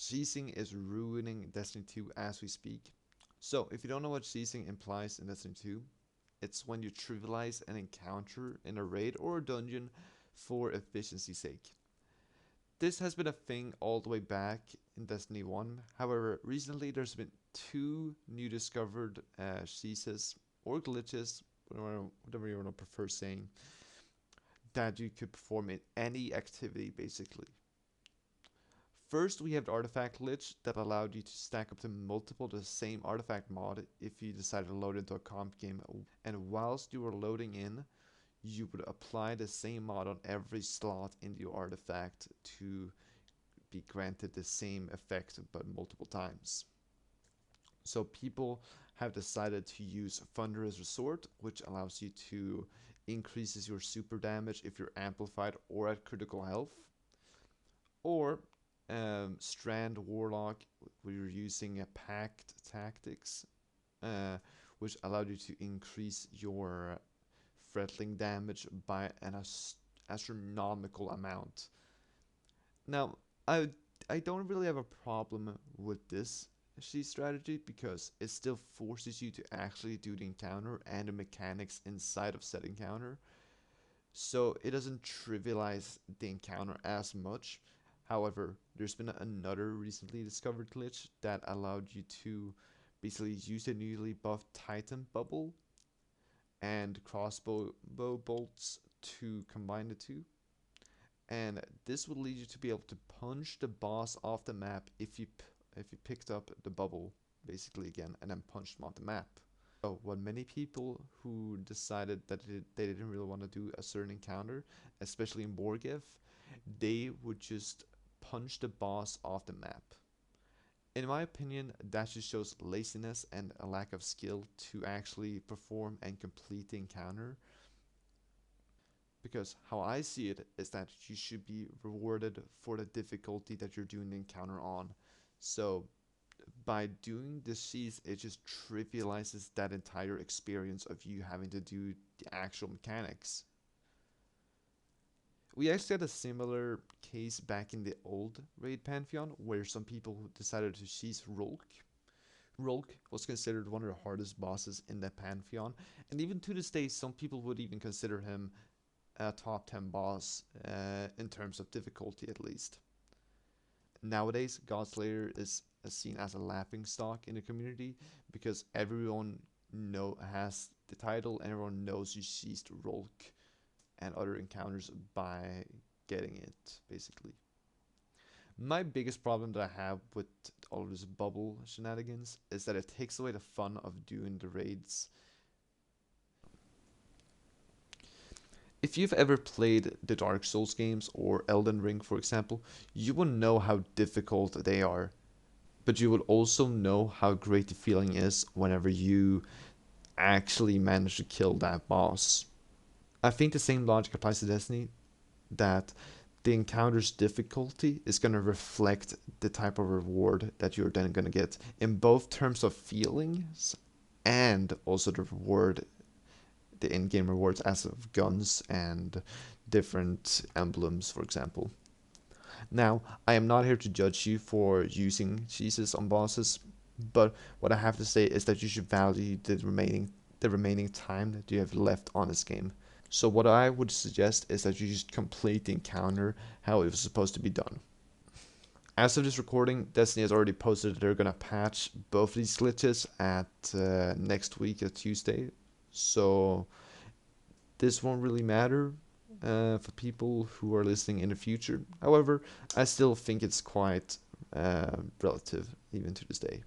Cheesing is ruining Destiny 2 as we speak. So, if you don't know what cheesing implies in Destiny 2, it's when you trivialize an encounter in a raid or a dungeon for efficiency's sake. This has been a thing all the way back in Destiny 1. However, recently there's been two new discovered cheeses or glitches, whatever you want to prefer saying, that you could perform in any activity basically. First, we have the artifact glitch that allowed you to stack up to multiple the same artifact mod if you decided to load into a comp game, and whilst you were loading in, you would apply the same mod on every slot in your artifact to be granted the same effect but multiple times. So people have decided to use Thunderous Resort, which allows you to increases your super damage if you're amplified or at critical health, or Strand Warlock, where you're using a Pact Tactics, which allowed you to increase your Fretling damage by an astronomical amount. Now, I don't really have a problem with this strategy because it still forces you to actually do the encounter and the mechanics inside of said encounter. So it doesn't trivialize the encounter as much. However, there's been another recently discovered glitch that allowed you to basically use the newly buffed Titan bubble and crossbow bolts to combine the two. And this will lead you to be able to punch the boss off the map if you picked up the bubble basically again and then punched them off the map. So what many people who decided that they didn't really want to do a certain encounter, especially in Borgif, they would just punch the boss off the map. In my opinion, that just shows laziness and a lack of skill to actually perform and complete the encounter. Because how I see it is that you should be rewarded for the difficulty that you're doing the encounter on. So by doing this cheese, it just trivializes that entire experience of you having to do the actual mechanics. We actually had a similar case back in the old Raid Pantheon where some people decided to cheese Rolk. Rolk was considered one of the hardest bosses in the Pantheon, and even to this day, some people would even consider him a top 10 boss in terms of difficulty at least. Nowadays, Godslayer is seen as a laughing stock in the community because everyone has the title and everyone knows you seized Rolk and other encounters by getting it, basically. My biggest problem that I have with all of this bubble shenanigans is that it takes away the fun of doing the raids. If you've ever played the Dark Souls games or Elden Ring, for example, you will know how difficult they are. But you will also know how great the feeling is whenever you actually manage to kill that boss. I think the same logic applies to Destiny, that the encounter's difficulty is going to reflect the type of reward that you're then going to get in both terms of feelings and also the in-game rewards as of guns and different emblems, for example. Now, I am not here to judge you for using cheeses on bosses, but what I have to say is that you should value the remaining time that you have left on this game. So what I would suggest is that you just complete the encounter how it was supposed to be done. As of this recording, Destiny has already posted that they're going to patch both of these glitches at next week, at Tuesday. So this won't really matter for people who are listening in the future. However, I still think it's quite relative even to this day.